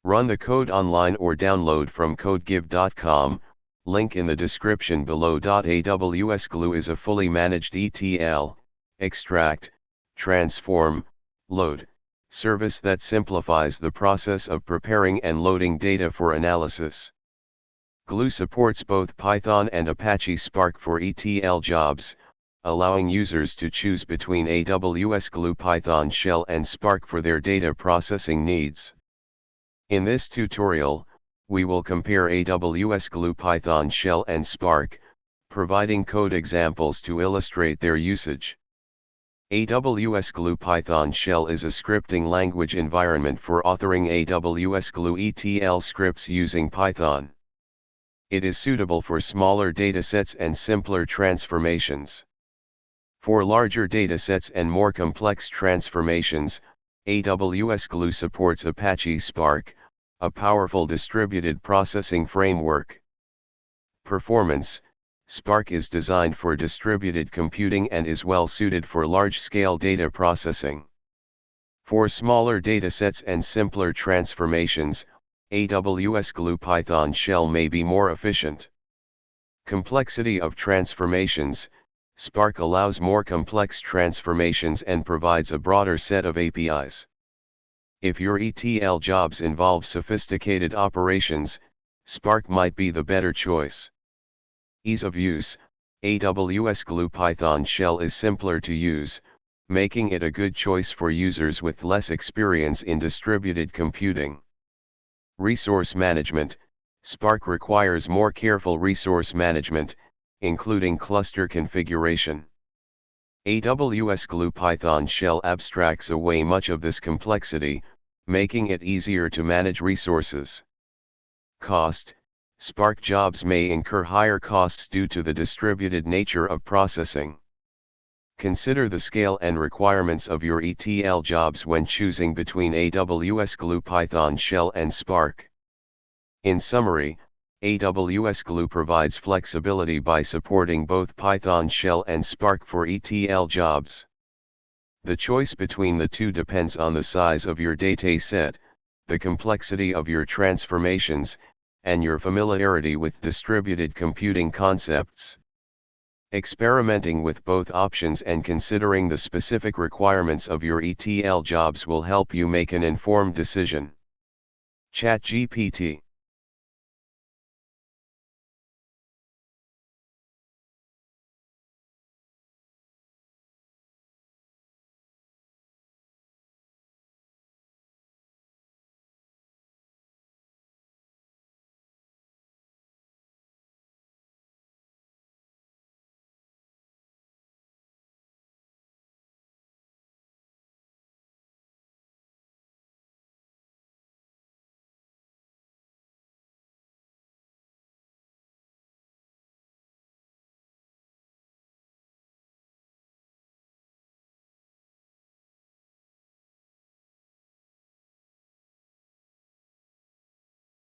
Run the code online or download from codegive.com, link in the description below. AWS Glue is a fully managed ETL, extract, transform, load service that simplifies the process of preparing and loading data for analysis. Glue supports both Python and Apache Spark for ETL jobs, allowing users to choose between AWS Glue Python Shell and Spark for their data processing needs. In this tutorial, we will compare AWS Glue Python Shell and Spark, providing code examples to illustrate their usage. AWS Glue Python Shell is a scripting language environment for authoring AWS Glue ETL scripts using Python. It is suitable for smaller datasets and simpler transformations. For larger datasets and more complex transformations, AWS Glue supports Apache Spark, a powerful distributed processing framework. Performance: Spark is designed for distributed computing and is well suited for large-scale data processing. For smaller datasets and simpler transformations, AWS Glue Python Shell may be more efficient. Complexity of transformations: Spark allows more complex transformations and provides a broader set of APIs. If your ETL jobs involve sophisticated operations, Spark might be the better choice. Ease of use: AWS Glue Python Shell is simpler to use, making it a good choice for users with less experience in distributed computing. Resource management: Spark requires more careful resource management, including cluster configuration. AWS Glue Python Shell abstracts away much of this complexity, making it easier to manage resources. Cost: Spark jobs may incur higher costs due to the distributed nature of processing. Consider the scale and requirements of your ETL jobs when choosing between AWS Glue Python Shell and Spark. In summary, AWS Glue provides flexibility by supporting both Python Shell and Spark for ETL jobs. The choice between the two depends on the size of your dataset, the complexity of your transformations, and your familiarity with distributed computing concepts. Experimenting with both options and considering the specific requirements of your ETL jobs will help you make an informed decision. ChatGPT